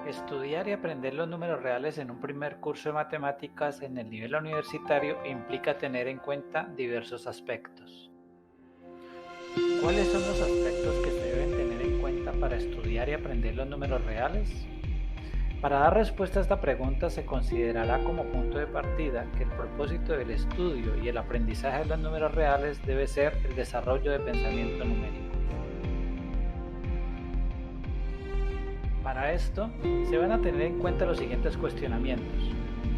Estudiar y aprender los números reales en un primer curso de matemáticas en el nivel universitario implica tener en cuenta diversos aspectos. ¿Cuáles son los aspectos que se deben tener en cuenta para estudiar y aprender los números reales? Para dar respuesta a esta pregunta se considerará como punto de partida que el propósito del estudio y el aprendizaje de los números reales debe ser el desarrollo de pensamiento numérico. Para esto, se van a tener en cuenta los siguientes cuestionamientos.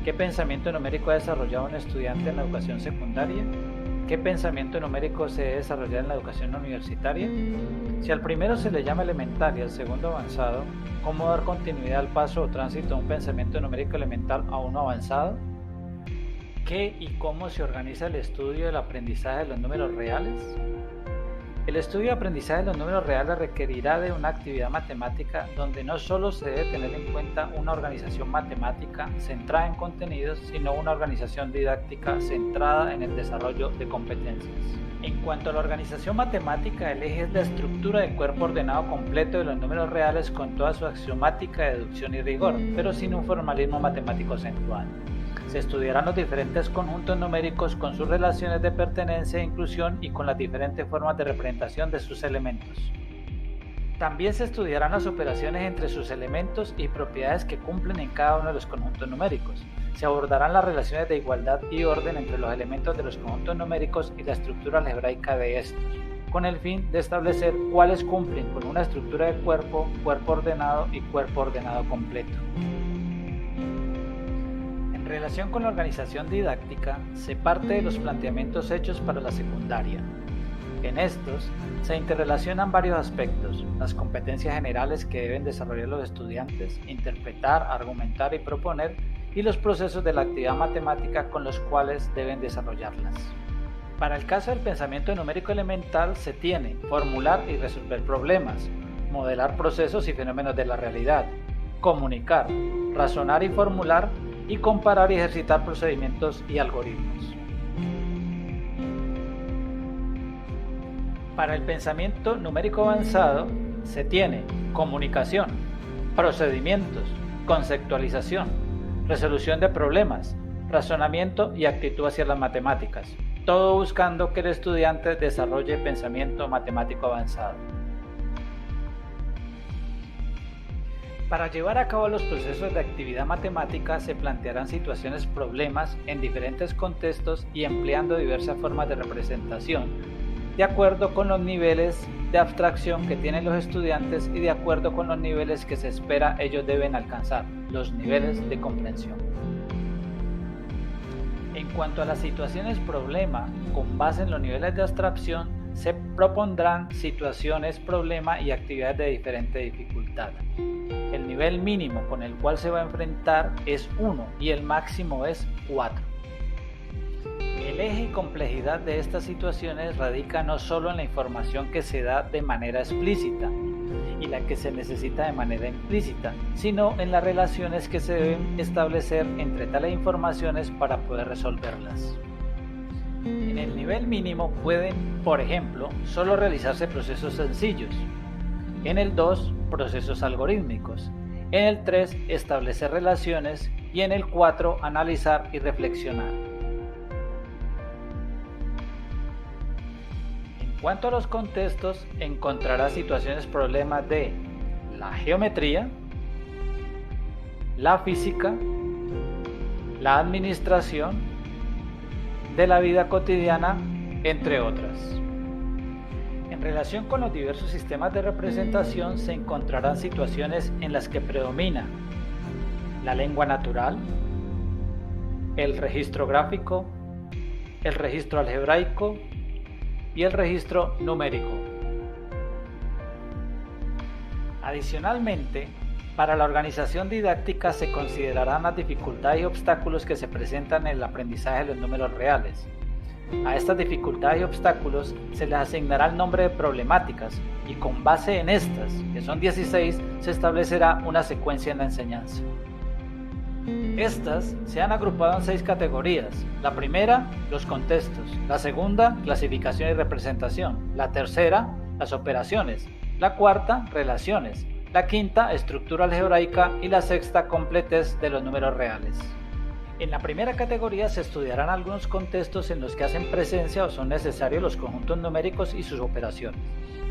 ¿Qué pensamiento numérico ha desarrollado un estudiante en la educación secundaria? ¿Qué pensamiento numérico se debe desarrollar en la educación universitaria? Si al primero se le llama elemental y al segundo avanzado, ¿cómo dar continuidad al paso o tránsito de un pensamiento numérico elemental a uno avanzado? ¿Qué y cómo se organiza el estudio del aprendizaje de los números reales? El estudio y aprendizaje de los números reales requerirá de una actividad matemática donde no solo se debe tener en cuenta una organización matemática centrada en contenidos, sino una organización didáctica centrada en el desarrollo de competencias. En cuanto a la organización matemática, el eje es la estructura de cuerpo ordenado completo de los números reales con toda su axiomática, deducción y rigor, pero sin un formalismo matemático acentuado. Se estudiarán los diferentes conjuntos numéricos con sus relaciones de pertenencia e inclusión y con las diferentes formas de representación de sus elementos. También se estudiarán las operaciones entre sus elementos y propiedades que cumplen en cada uno de los conjuntos numéricos. Se abordarán las relaciones de igualdad y orden entre los elementos de los conjuntos numéricos y la estructura algebraica de estos, con el fin de establecer cuáles cumplen con una estructura de cuerpo, cuerpo ordenado y cuerpo ordenado completo. En relación con la organización didáctica, se parte de los planteamientos hechos para la secundaria. En estos, se interrelacionan varios aspectos: las competencias generales que deben desarrollar los estudiantes, interpretar, argumentar y proponer, y los procesos de la actividad matemática con los cuales deben desarrollarlas. Para el caso del pensamiento numérico elemental, se tiene formular y resolver problemas, modelar procesos y fenómenos de la realidad, comunicar, razonar y formular, y comparar y ejercitar procedimientos y algoritmos. Para el pensamiento numérico avanzado se tiene comunicación, procedimientos, conceptualización, resolución de problemas, razonamiento y actitud hacia las matemáticas, todo buscando que el estudiante desarrolle pensamiento matemático avanzado. Para llevar a cabo los procesos de actividad matemática se plantearán situaciones problemas en diferentes contextos y empleando diversas formas de representación, de acuerdo con los niveles de abstracción que tienen los estudiantes y de acuerdo con los niveles que se espera ellos deben alcanzar, los niveles de comprensión. En cuanto a las situaciones problema, con base en los niveles de abstracción, se propondrán situaciones problema y actividades de diferente dificultad. El nivel mínimo con el cual se va a enfrentar es 1 y el máximo es 4. El eje y complejidad de estas situaciones radica no solo en la información que se da de manera explícita y la que se necesita de manera implícita, sino en las relaciones que se deben establecer entre tales informaciones para poder resolverlas. En el nivel mínimo pueden, por ejemplo, solo realizarse procesos sencillos. En el 2, procesos algorítmicos. En el 3, establecer relaciones. Y en el 4, analizar y reflexionar. En cuanto a los contextos, encontrará situaciones problemas de la geometría, la física, la administración, de la vida cotidiana, entre otras. En relación con los diversos sistemas de representación se encontrarán situaciones en las que predomina la lengua natural, el registro gráfico, el registro algebraico y el registro numérico. Adicionalmente, para la organización didáctica se considerarán las dificultades y obstáculos que se presentan en el aprendizaje de los números reales. A estas dificultades y obstáculos se les asignará el nombre de problemáticas y con base en estas, que son 16, se establecerá una secuencia en la enseñanza. Estas se han agrupado en 6 categorías. La primera, los contextos. La segunda, clasificación y representación. La tercera, las operaciones. La cuarta, relaciones. la quinta, estructura algebraica, y la sexta, completez de los números reales. En la primera categoría se estudiarán algunos contextos en los que hacen presencia o son necesarios los conjuntos numéricos y sus operaciones.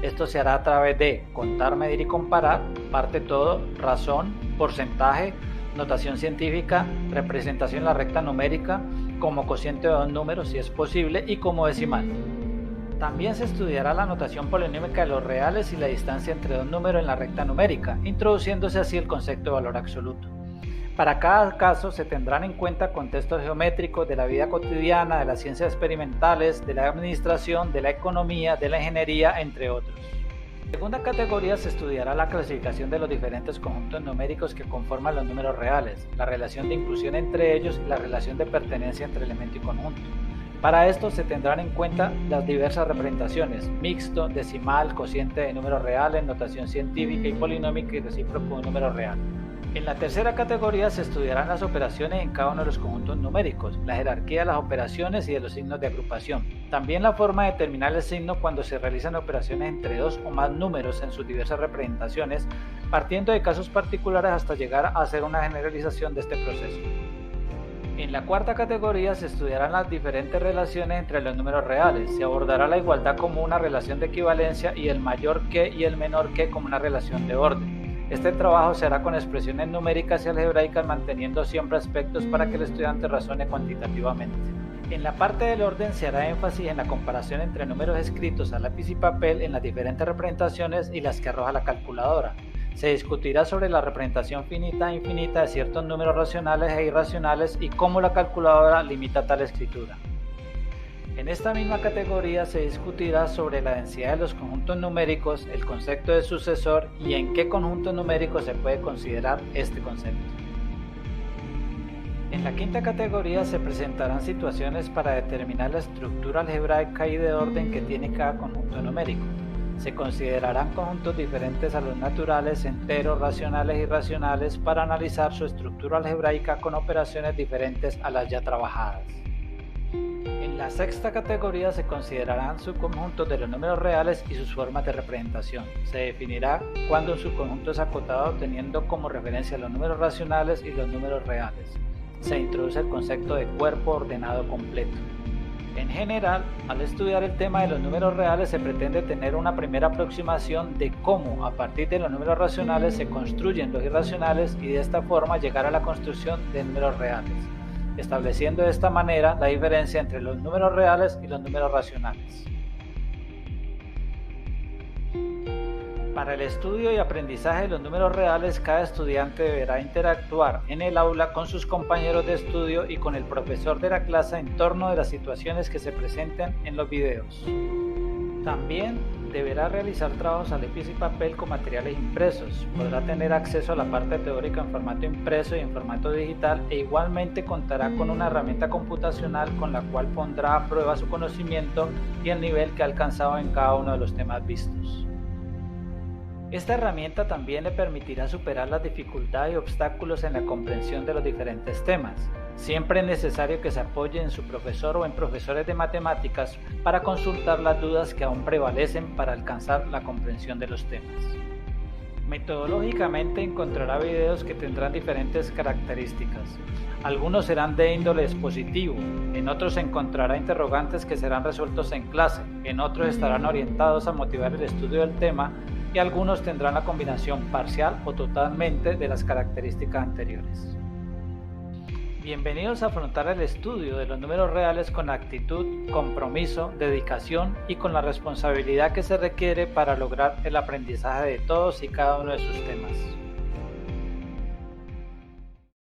Esto se hará a través de contar, medir y comparar, parte todo, razón, porcentaje, notación científica, representación en la recta numérica, como cociente de dos números si es posible y como decimal. También se estudiará la notación polinómica de los reales y la distancia entre dos números en la recta numérica, introduciéndose así el concepto de valor absoluto. Para cada caso se tendrán en cuenta contextos geométricos de la vida cotidiana, de las ciencias experimentales, de la administración, de la economía, de la ingeniería, entre otros. En la segunda categoría se estudiará la clasificación de los diferentes conjuntos numéricos que conforman los números reales, la relación de inclusión entre ellos y la relación de pertenencia entre elemento y conjunto. Para esto se tendrán en cuenta las diversas representaciones: mixto, decimal, cociente de números reales, notación científica y polinómica y recíproco de un número real. En la tercera categoría se estudiarán las operaciones en cada uno de los conjuntos numéricos, la jerarquía de las operaciones y de los signos de agrupación. También la forma de determinar el signo cuando se realizan operaciones entre dos o más números en sus diversas representaciones, partiendo de casos particulares hasta llegar a hacer una generalización de este proceso. En la cuarta categoría se estudiarán las diferentes relaciones entre los números reales. Se abordará la igualdad como una relación de equivalencia y el mayor que y el menor que como una relación de orden. Este trabajo se hará con expresiones numéricas y algebraicas, manteniendo siempre aspectos para que el estudiante razone cuantitativamente. En la parte del orden se hará énfasis en la comparación entre números escritos a lápiz y papel en las diferentes representaciones y las que arroja la calculadora. Se discutirá sobre la representación finita e infinita de ciertos números racionales e irracionales y cómo la calculadora limita tal escritura. En esta misma categoría se discutirá sobre la densidad de los conjuntos numéricos, el concepto de sucesor y en qué conjuntos numéricos se puede considerar este concepto. En la quinta categoría se presentarán situaciones para determinar la estructura algebraica y de orden que tiene cada conjunto numérico. Se considerarán conjuntos diferentes a los naturales, enteros, racionales y irracionales para analizar su estructura algebraica con operaciones diferentes a las ya trabajadas. En la sexta categoría se considerarán subconjuntos de los números reales y sus formas de representación. Se definirá cuándo un subconjunto es acotado teniendo como referencia los números racionales y los números reales. Se introduce el concepto de cuerpo ordenado completo. En general, al estudiar el tema de los números reales se pretende tener una primera aproximación de cómo a partir de los números racionales se construyen los irracionales y de esta forma llegar a la construcción de números reales, estableciendo de esta manera la diferencia entre los números reales y los números racionales. Para el estudio y aprendizaje de los números reales, cada estudiante deberá interactuar en el aula con sus compañeros de estudio y con el profesor de la clase en torno de las situaciones que se presenten en los videos. También deberá realizar trabajos a lápiz y papel con materiales impresos. Podrá tener acceso a la parte teórica en formato impreso y en formato digital e igualmente contará con una herramienta computacional con la cual pondrá a prueba su conocimiento y el nivel que ha alcanzado en cada uno de los temas vistos. Esta herramienta también le permitirá superar las dificultades y obstáculos en la comprensión de los diferentes temas. Siempre es necesario que se apoye en su profesor o en profesores de matemáticas para consultar las dudas que aún prevalecen para alcanzar la comprensión de los temas. Metodológicamente encontrará videos que tendrán diferentes características. Algunos serán de índole expositivo, en otros encontrará interrogantes que serán resueltos en clase, en otros estarán orientados a motivar el estudio del tema y algunos tendrán la combinación parcial o totalmente de las características anteriores. Bienvenidos a afrontar el estudio de los números reales con actitud, compromiso, dedicación y con la responsabilidad que se requiere para lograr el aprendizaje de todos y cada uno de sus temas.